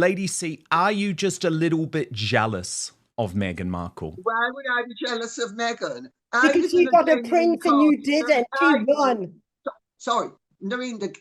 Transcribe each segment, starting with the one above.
Lady C, are you just a little bit jealous of Meghan Markle? Why would I be jealous of Meghan? Because she got a prince and you didn't. She won. Sorry, Narinder,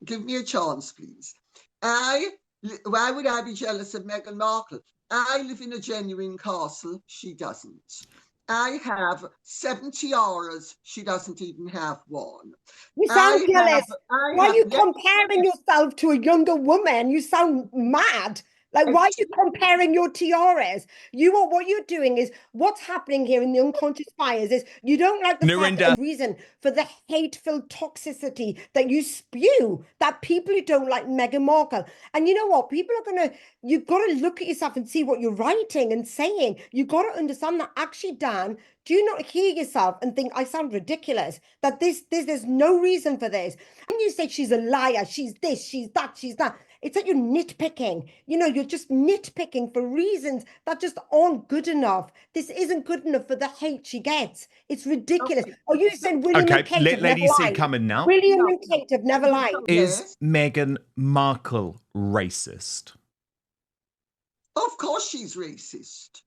give me a chance, please. Why would I be jealous of Meghan Markle? I live in a genuine castle. She doesn't. I have 70 auras. She doesn't even have one. You sound jealous. Why are you comparing yourself to a younger woman? You sound mad. Like, why are you comparing your tiaras? What you're doing is, what's happening here in the unconscious bias is you don't like the fact that the reason for the hateful toxicity that you spew, that people who don't like Meghan Markle. And you know what? People are you've got to look at yourself and see what you're writing and saying. You've got to understand that actually, Dan, do you not hear yourself and think, I sound ridiculous? That there's no reason for this. And you say she's a liar, she's this, she's that, she's that. It's like you're nitpicking. You know, you're just nitpicking for reasons that just aren't good enough. This isn't good enough for the hate she gets. It's ridiculous. Okay. Are you saying William and Kate have never lied? Lady C coming now. William and Kate have never lied. Is Meghan Markle racist? Of course she's racist.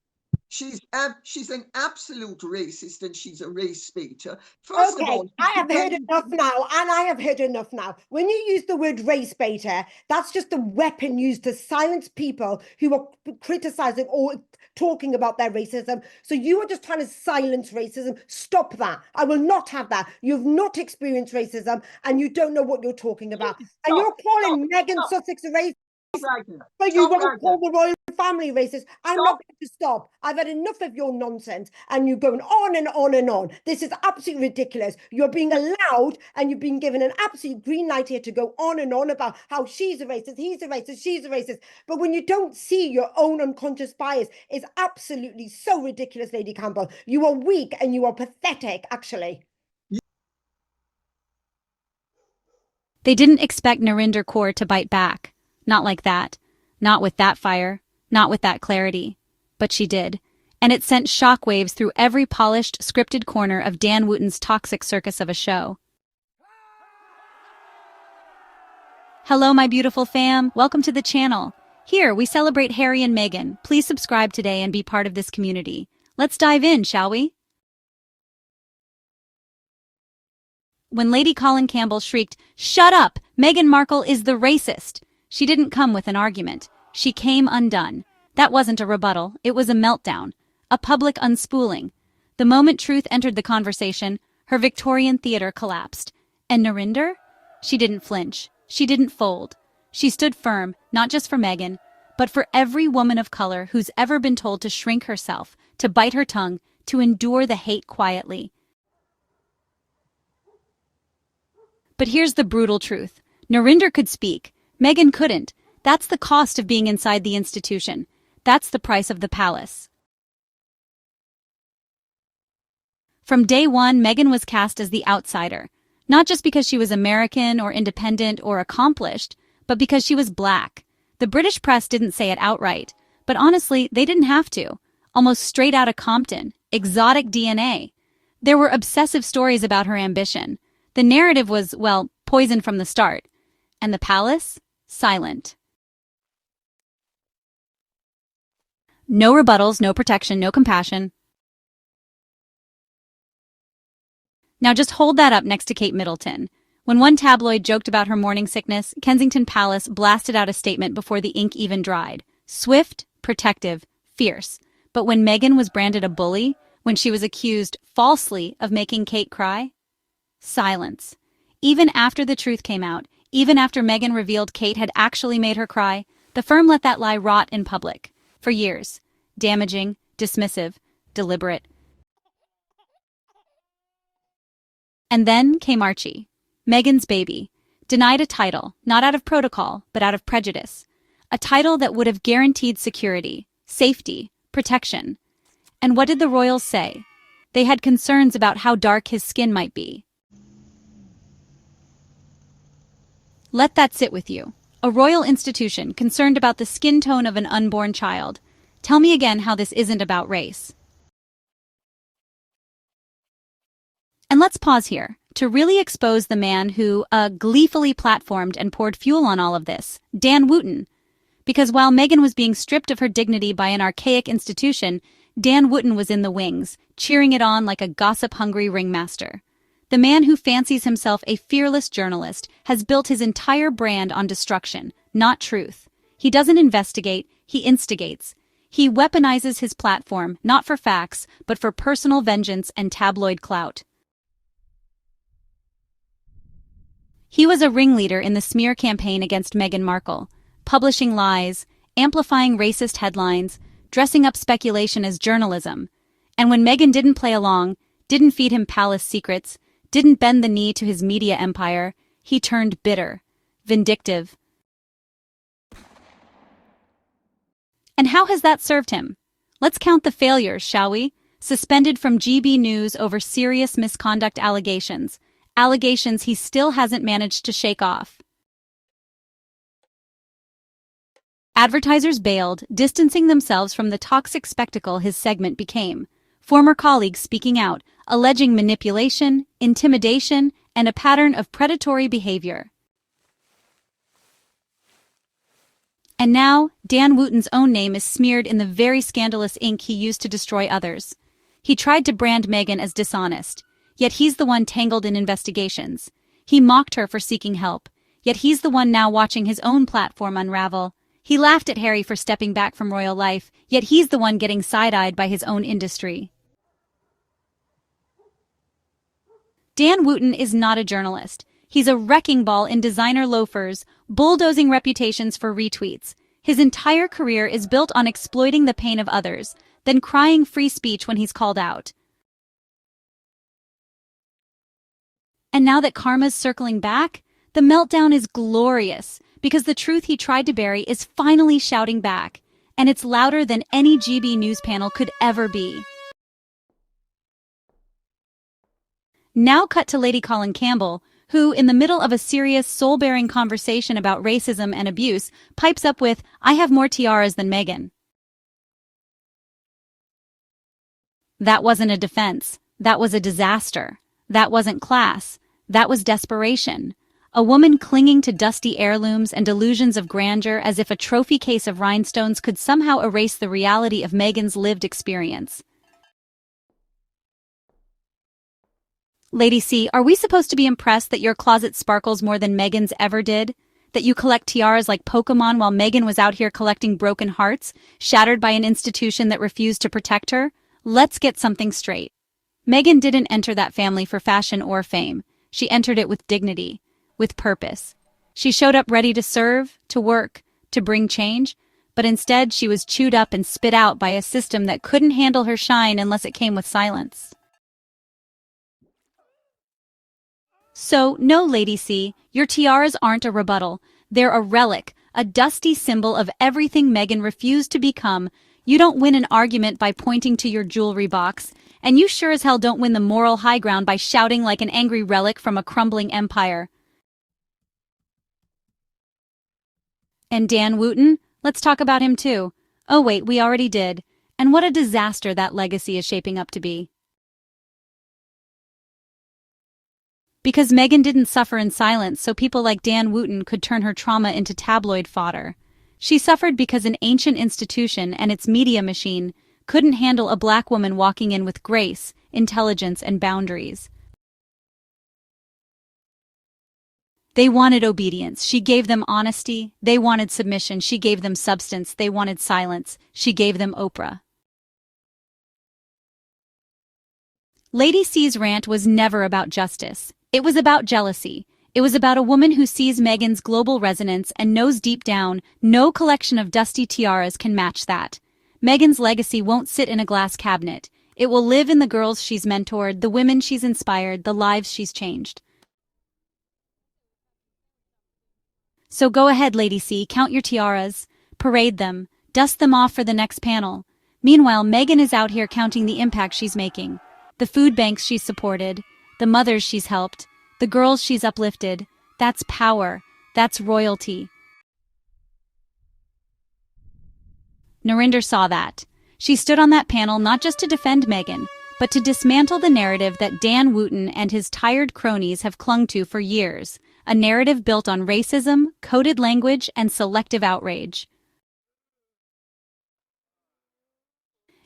She's an absolute racist, and she's a race baiter. First of all, I have heard enough now, and I have heard enough now. When you use the word race baiter, that's just a weapon used to silence people who are criticizing or talking about their racism. So you are just trying to silence racism. Stop that. I will not have that. You've not experienced racism, and you don't know what you're talking about. And you're calling Meghan Sussex a racist. But you want to call the royal family racist. I'm not going to stop. I've had enough of your nonsense, and you're going on and on and on. This is absolutely ridiculous. You're being allowed, and you've been given an absolute green light here to go on and on about how she's a racist, he's a racist, she's a racist. But when you don't see your own unconscious bias, it's absolutely so ridiculous, Lady Campbell. You are weak and you are pathetic, actually. They didn't expect Narinder Kaur to bite back. Not like that. Not with that fire. Not with that clarity. But she did. And it sent shockwaves through every polished, scripted corner of Dan Wootton's toxic circus of a show. Hello, my beautiful fam. Welcome to the channel. Here, we celebrate Harry and Meghan. Please subscribe today and be part of this community. Let's dive in, shall we? When Lady Colin Campbell shrieked, "Shut up! Meghan Markle is the racist!" She didn't come with an argument. She came undone. That wasn't a rebuttal. It was a meltdown. A public unspooling. The moment truth entered the conversation, her Victorian theater collapsed. And Narinder? She didn't flinch. She didn't fold. She stood firm, not just for Meghan, but for every woman of color who's ever been told to shrink herself, to bite her tongue, to endure the hate quietly. But here's the brutal truth. Narinder could speak. Meghan couldn't. That's the cost of being inside the institution. That's the price of the palace. From day one, Meghan was cast as the outsider. Not just because she was American or independent or accomplished, but because she was black. The British press didn't say it outright, but honestly, they didn't have to. Almost straight out of Compton. Exotic DNA. There were obsessive stories about her ambition. The narrative was, well, poisoned from the start. And the palace? Silent. No rebuttals, no protection, no compassion. Now just hold that up next to Kate Middleton. When one tabloid joked about her morning sickness, Kensington Palace blasted out a statement before the ink even dried. Swift, protective, fierce. But when Meghan was branded a bully, when she was accused falsely of making Kate cry, silence. Even after the truth came out, even after Meghan revealed Kate had actually made her cry, the firm let that lie rot in public. For years. Damaging, dismissive, deliberate. And then came Archie, Meghan's baby, denied a title, not out of protocol, but out of prejudice. A title that would have guaranteed security, safety, protection. And what did the royals say? They had concerns about how dark his skin might be. Let that sit with you. A royal institution concerned about the skin tone of an unborn child. Tell me again how this isn't about race. And let's pause here to really expose the man who gleefully platformed and poured fuel on all of this, Dan Wootton. Because while Meghan was being stripped of her dignity by an archaic institution, Dan Wootton was in the wings, cheering it on like a gossip-hungry ringmaster. The man who fancies himself a fearless journalist has built his entire brand on destruction, not truth. He doesn't investigate, he instigates. He weaponizes his platform, not for facts, but for personal vengeance and tabloid clout. He was a ringleader in the smear campaign against Meghan Markle, publishing lies, amplifying racist headlines, dressing up speculation as journalism. And when Meghan didn't play along, didn't feed him palace secrets, didn't bend the knee to his media empire, he turned bitter, vindictive. And how has that served him? Let's count the failures, shall we? Suspended from GB News over serious misconduct allegations. Allegations he still hasn't managed to shake off. Advertisers bailed, distancing themselves from the toxic spectacle his segment became. Former colleagues speaking out, alleging manipulation, intimidation, and a pattern of predatory behavior. And now, Dan Wootton's own name is smeared in the very scandalous ink he used to destroy others. He tried to brand Meghan as dishonest, yet he's the one tangled in investigations. He mocked her for seeking help, yet he's the one now watching his own platform unravel. He laughed at Harry for stepping back from royal life, yet he's the one getting side-eyed by his own industry. Dan Wootton is not a journalist. He's a wrecking ball in designer loafers, bulldozing reputations for retweets. His entire career is built on exploiting the pain of others, then crying free speech when he's called out. And now that karma's circling back, the meltdown is glorious, because the truth he tried to bury is finally shouting back, and it's louder than any GB News panel could ever be. Now cut to Lady Colin Campbell, who, in the middle of a serious, soul-bearing conversation about racism and abuse, pipes up with, "I have more tiaras than Meghan." That wasn't a defense. That was a disaster. That wasn't class. That was desperation. A woman clinging to dusty heirlooms and delusions of grandeur as if a trophy case of rhinestones could somehow erase the reality of Meghan's lived experience. Lady C, are we supposed to be impressed that your closet sparkles more than Meghan's ever did? That you collect tiaras like Pokemon while Meghan was out here collecting broken hearts, shattered by an institution that refused to protect her? Let's get something straight. Meghan didn't enter that family for fashion or fame. She entered it with dignity, with purpose. She showed up ready to serve, to work, to bring change, but instead she was chewed up and spit out by a system that couldn't handle her shine unless it came with silence. So, no, Lady C, your tiaras aren't a rebuttal. They're a relic, a dusty symbol of everything Meghan refused to become. You don't win an argument by pointing to your jewelry box, and you sure as hell don't win the moral high ground by shouting like an angry relic from a crumbling empire. And Dan Wootton? Let's talk about him too. Oh wait, we already did. And what a disaster that legacy is shaping up to be. Because Meghan didn't suffer in silence, so people like Dan Wootton could turn her trauma into tabloid fodder. She suffered because an ancient institution and its media machine couldn't handle a black woman walking in with grace, intelligence, and boundaries. They wanted obedience. She gave them honesty. They wanted submission. She gave them substance. They wanted silence. She gave them Oprah. Lady C's rant was never about justice. It was about jealousy. It was about a woman who sees Meghan's global resonance and knows deep down no collection of dusty tiaras can match that. Meghan's legacy won't sit in a glass cabinet. It will live in the girls she's mentored, the women she's inspired, the lives she's changed. So go ahead, Lady C, count your tiaras, parade them, dust them off for the next panel. Meanwhile, Meghan is out here counting the impact she's making. The food banks she's supported, the mothers she's helped, the girls she's uplifted. That's power. That's royalty. Narinder saw that. She stood on that panel not just to defend Meghan, but to dismantle the narrative that Dan Wootton and his tired cronies have clung to for years, a narrative built on racism, coded language, and selective outrage.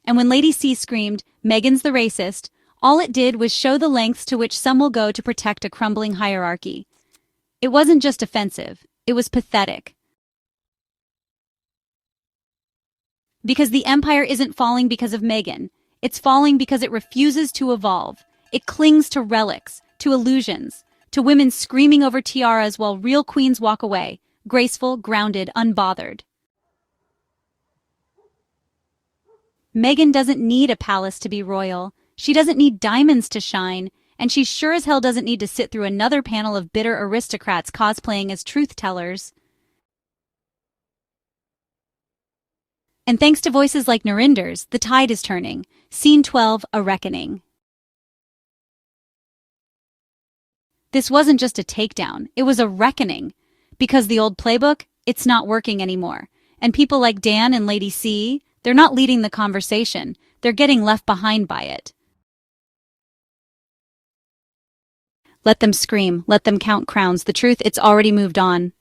And when Lady C screamed, "Meghan's the racist," all it did was show the lengths to which some will go to protect a crumbling hierarchy. It wasn't just offensive, it was pathetic. Because the empire isn't falling because of Meghan. It's falling because it refuses to evolve. It clings to relics, to illusions, to women screaming over tiaras while real queens walk away, graceful, grounded, unbothered. Meghan doesn't need a palace to be royal. She doesn't need diamonds to shine. And she sure as hell doesn't need to sit through another panel of bitter aristocrats cosplaying as truth-tellers. And thanks to voices like Narinder's, the tide is turning. Scene 12, A Reckoning. This wasn't just a takedown, it was a reckoning. Because the old playbook, it's not working anymore. And people like Dan and Lady C, they're not leading the conversation. They're getting left behind by it. Let them scream, let them count crowns. The truth, it's already moved on.